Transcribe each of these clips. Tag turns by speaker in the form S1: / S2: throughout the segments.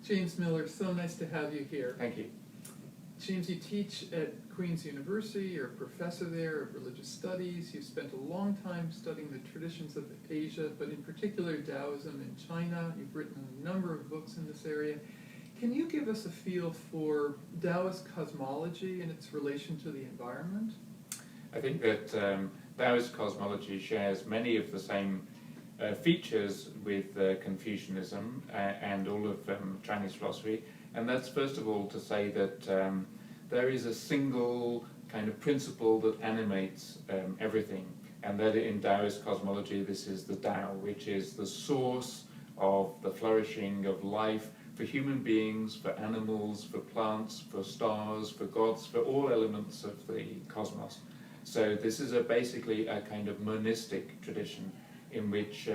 S1: James Miller, so nice to have you here.
S2: Thank you.
S1: James, you teach at Queen's University, you're a professor there of religious studies, you've spent a long time studying the traditions of Asia, but in particular Taoism in China. You've written a number of books in this area. Can you give us a feel for Taoist cosmology and its relation to the environment?
S2: I think that Taoist cosmology shares many of the same features with Confucianism and all of Chinese philosophy, and that's first of all to say that there is a single kind of principle that animates everything, and that in Taoist cosmology this is the Tao, which is the source of the flourishing of life for human beings, for animals, for plants, for stars, for gods, for all elements of the cosmos. So this is basically a kind of monistic tradition in which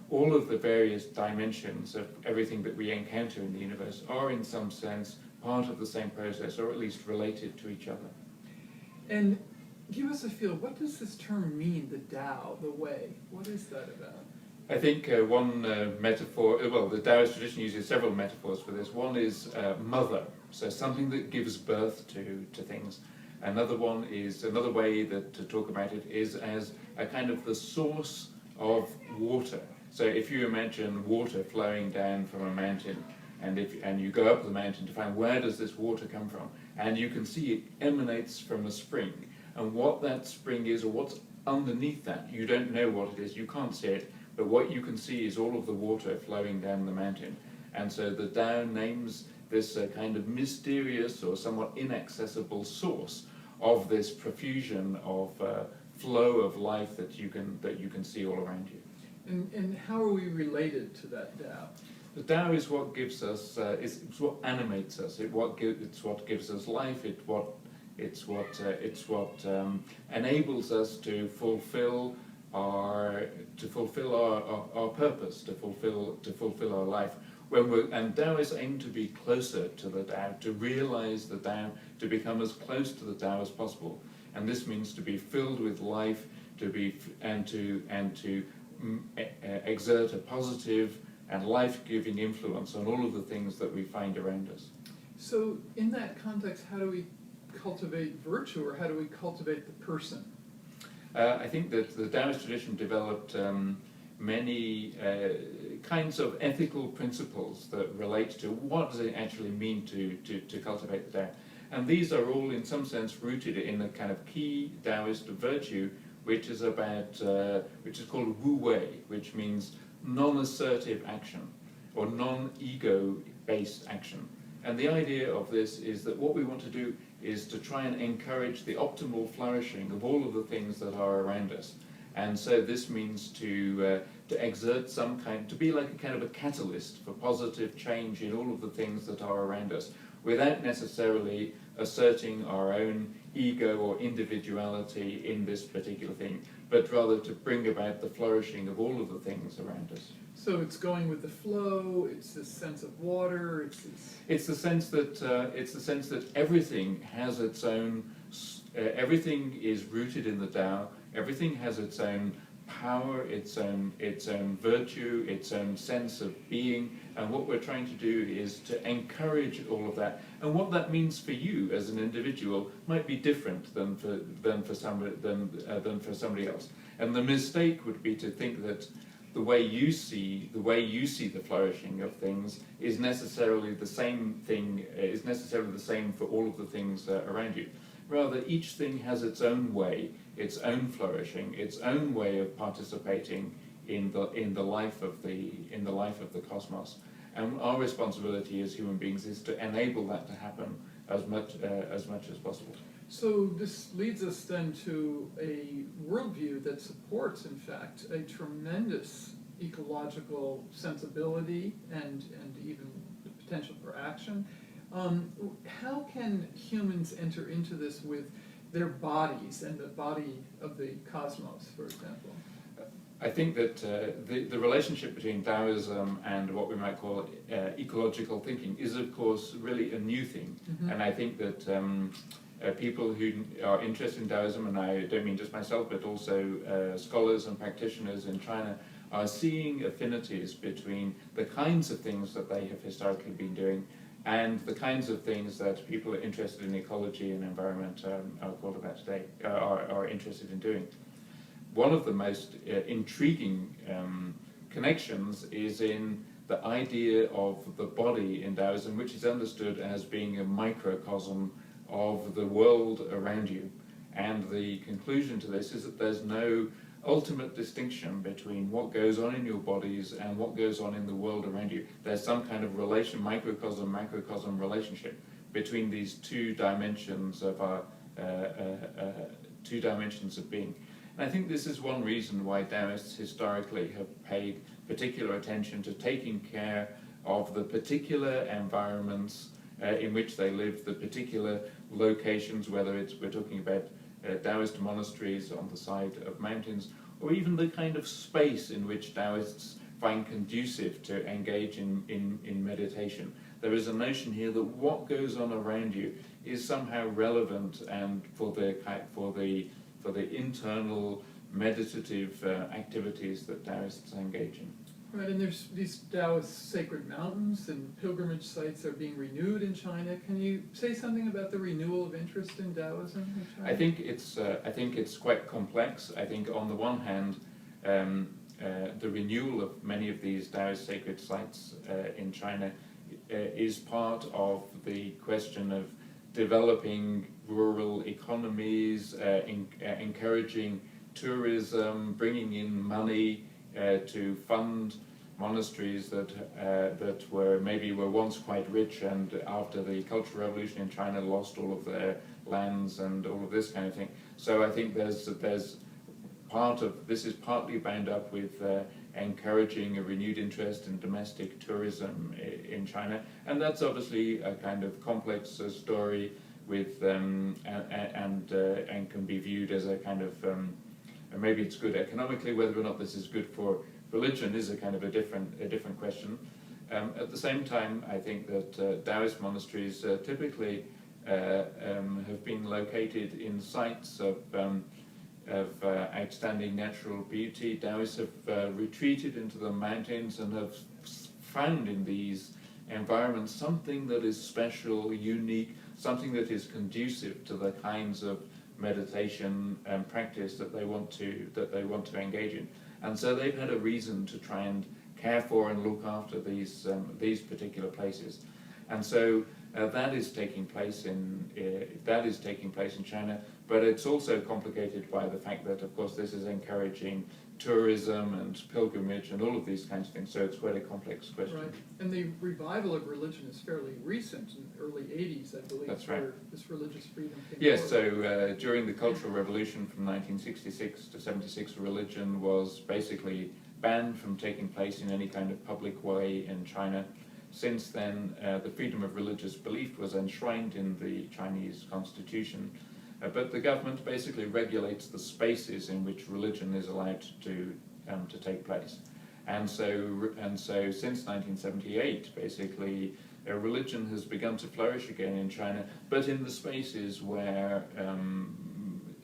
S2: all of the various dimensions of everything that we encounter in the universe are in some sense part of the same process, or at least related to each other.
S1: And give us a feel, what does this term mean, the Tao, the way? What is that about?
S2: I think one metaphor, well, the Taoist tradition uses several metaphors for this. One is mother, so something that gives birth to things. Another one is, another way that to talk about it is as a kind of the source of water. So if you imagine water flowing down from a mountain, and you go up the mountain to find where does this water come from, and you can see it emanates from a spring, and what that spring is or what's underneath that, you don't know what it is, you can't see it, but what you can see is all of the water flowing down the mountain. And so the Tao names this kind of mysterious or somewhat inaccessible source of this profusion of flow of life that you can see all around you.
S1: And how are we related to that Tao?
S2: The Tao is what gives us, it's what animates us. It's what gives us life. It's what enables us to fulfill our purpose, to fulfill our life. And Taoists aim to be closer to the Tao, to realize the Tao, to become as close to the Tao as possible. And this means to be filled with life, to exert a positive and life-giving influence on all of the things that we find around us.
S1: So in that context, how do we cultivate virtue, or how do we cultivate the person?
S2: I think that the Taoist tradition developed many kinds of ethical principles that relate to what does it actually mean to cultivate the Tao. And these are all in some sense rooted in a kind of key Taoist virtue, which is called Wu Wei, which means non-assertive action or non-ego-based action. And the idea of this is that what we want to do is to try and encourage the optimal flourishing of all of the things that are around us. And so this means to exert some kind, to be like a kind of a catalyst for positive change in all of the things that are around us, without necessarily asserting our own ego or individuality in this particular thing, but rather to bring about the flourishing of all of the things around us.
S1: So it's going with the flow. It's this sense of water.
S2: It's the sense that everything has its own. Everything is rooted in the Tao. Everything has its own power, its own virtue, its own sense of being. And what we're trying to do is to encourage all of that. And what that means for you as an individual might be different than for somebody else. And the mistake would be to think that the way you see the flourishing of things is necessarily the same for all of the things around you. Rather, each thing has its own way, its own flourishing, its own way of participating in the life of the cosmos. And our responsibility as human beings is to enable that to happen as much as possible.
S1: So this leads us then to a worldview that supports, in fact, a tremendous ecological sensibility and even the potential for action. How can humans enter into this with their bodies and the body of the cosmos, for example?
S2: I think that the relationship between Taoism and what we might call ecological thinking is, of course, really a new thing. Mm-hmm. And I think that people who are interested in Taoism, and I don't mean just myself, but also scholars and practitioners in China, are seeing affinities between the kinds of things that they have historically been doing and the kinds of things that people are interested in ecology and environment are called about today, are interested in doing. One of the most intriguing connections is in the idea of the body in Taoism, which is understood as being a microcosm of the world around you. And the conclusion to this is that there's no ultimate distinction between what goes on in your bodies and what goes on in the world around you. There's some kind of relation, microcosm, macrocosm relationship between these two dimensions of our two dimensions of being. And I think this is one reason why Taoists historically have paid particular attention to taking care of the particular environments in which they live, the particular locations, whether we're talking about Taoist monasteries on the side of mountains, or even the kind of space in which Taoists find conducive to engage in meditation. There is a notion here that what goes on around you is somehow relevant and for the internal meditative activities that Taoists engage in.
S1: Right, and there's these Taoist sacred mountains and pilgrimage sites are being renewed in China. Can you say something about the renewal of interest in Taoism in China?
S2: I think it's quite complex. I think on the one hand, the renewal of many of these Taoist sacred sites in China is part of the question of developing rural economies, encouraging tourism, bringing in money to fund monasteries that were once quite rich, and after the Cultural Revolution in China lost all of their lands and all of this kind of thing. So I think there's part of this is partly bound up with encouraging a renewed interest in domestic tourism in China, and that's obviously a kind of complex story with and can be viewed as a kind of and maybe it's good economically. Whether or not this is good for religion is a kind of a different question. At the same time, I think that Taoist monasteries typically have been located in sites of outstanding natural beauty. Taoists have retreated into the mountains and have found in these environments something that is special, unique, something that is conducive to the kinds of meditation and practice that they want to engage in, and so they've had a reason to try and care for and look after these particular places, and so that is taking place in China. But it's also complicated by the fact that, of course, this is encouraging tourism and pilgrimage and all of these kinds of things. So it's quite a complex question.
S1: Right, and the revival of religion is fairly recent, in the early 80s, I believe.
S2: That's right.
S1: Where this religious freedom came
S2: Yes,
S1: forward.
S2: so during the Cultural Revolution from 1966 to 76, religion was basically banned from taking place in any kind of public way in China. Since then, the freedom of religious belief was enshrined in the Chinese constitution, but the government basically regulates the spaces in which religion is allowed to take place. And so since 1978, basically, religion has begun to flourish again in China, but in the spaces where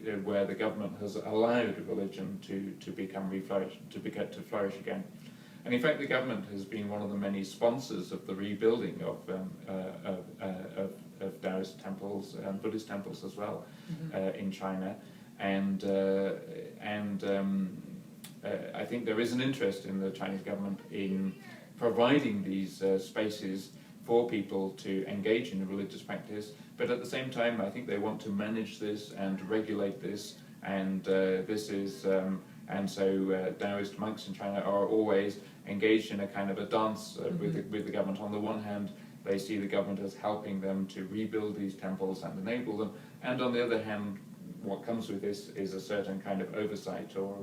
S2: the government has allowed religion to flourish again. And in fact, the government has been one of the many sponsors of the rebuilding of Taoist temples and Buddhist temples as well in China, and I think there is an interest in the Chinese government in providing these spaces for people to engage in religious practice, but at the same time, I think they want to manage this and regulate this, and so Taoist monks in China are always engaged in a kind of a dance with the government. On the one hand, they see the government as helping them to rebuild these temples and enable them, and on the other hand, what comes with this is a certain kind of oversight or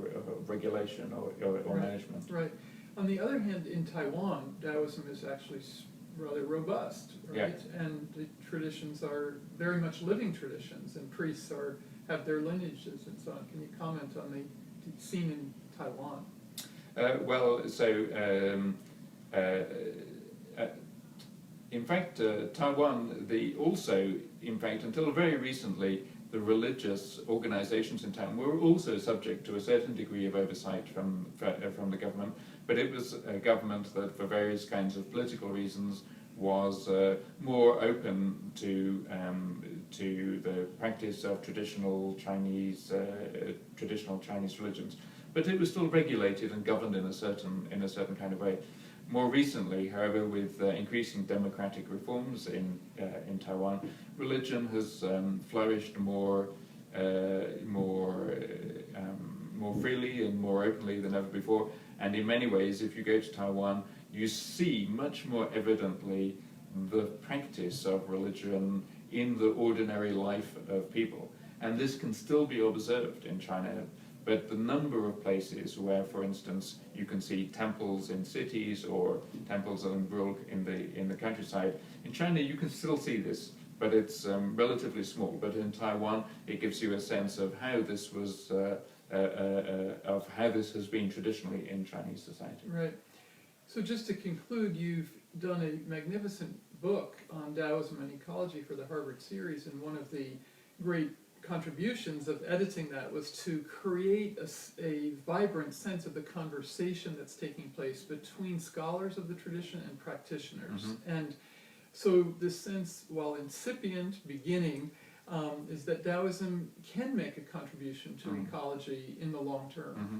S2: regulation or management.
S1: Right. On the other hand, in Taiwan, Taoism is actually rather robust, right?
S2: Yeah.
S1: And the traditions are very much living traditions, and priests have their lineages and so on. Can you comment on the scene in Taiwan? In fact, Taiwan, until very recently,
S2: the religious organizations in town were also subject to a certain degree of oversight from the government, but it was a government that, for various kinds of political reasons, was more open to the practice of traditional Chinese religions, but it was still regulated and governed in a certain kind of way. More recently, however, with increasing democratic reforms in Taiwan, religion has flourished more freely and more openly than ever before. And in many ways, if you go to Taiwan, you see much more evidently the practice of religion in the ordinary life of people. And this can still be observed in China, but the number of places where, for instance, you can see temples in cities or temples in the countryside, in China you can still see this, but it's relatively small. But in Taiwan, it gives you a sense of how this was, of how this has been traditionally in Chinese society.
S1: Right. So just to conclude, you've done a magnificent book on Daoism and Ecology for the Harvard series, and one of the great contributions of editing that was to create a vibrant sense of the conversation that's taking place between scholars of the tradition and practitioners.
S2: Mm-hmm.
S1: And so this sense, while incipient, beginning, is that Taoism can make a contribution to ecology in the long term.
S2: Mm-hmm.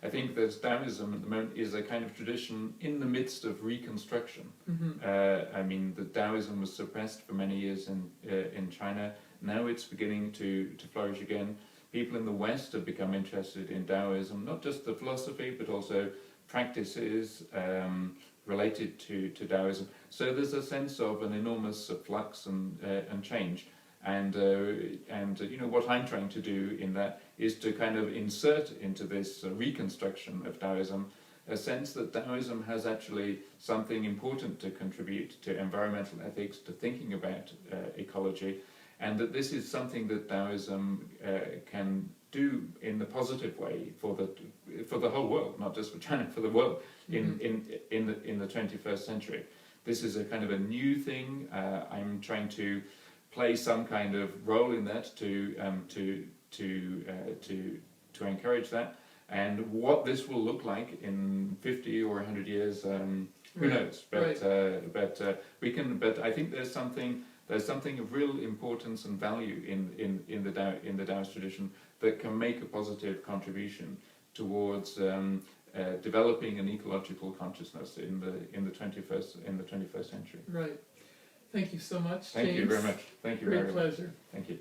S2: I think that Taoism at the moment is a kind of tradition in the midst of reconstruction.
S1: Mm-hmm.
S2: I mean, the Taoism was suppressed for many years in China. Now it's beginning to flourish again. People in the West have become interested in Taoism, not just the philosophy, but also practices related to Taoism. So there's a sense of an enormous flux and change. And you know, what I'm trying to do in that is to kind of insert into this reconstruction of Taoism a sense that Taoism has actually something important to contribute to environmental ethics, to thinking about ecology, and that this is something that Taoism can do in the positive way for the whole world, not just for China, for the world in the 21st century. This is a kind of a new thing. I'm trying to play some kind of role in that to encourage that, and what this will look like in 50 or 100 years, who knows? But we can. But I think there's something of real importance and value in the Taoist tradition that can make a positive contribution towards developing an ecological consciousness in the 21st century.
S1: Right. Thank you so much, James.
S2: Thank you very much. Thank you very much.
S1: Great pleasure.
S2: Thank you.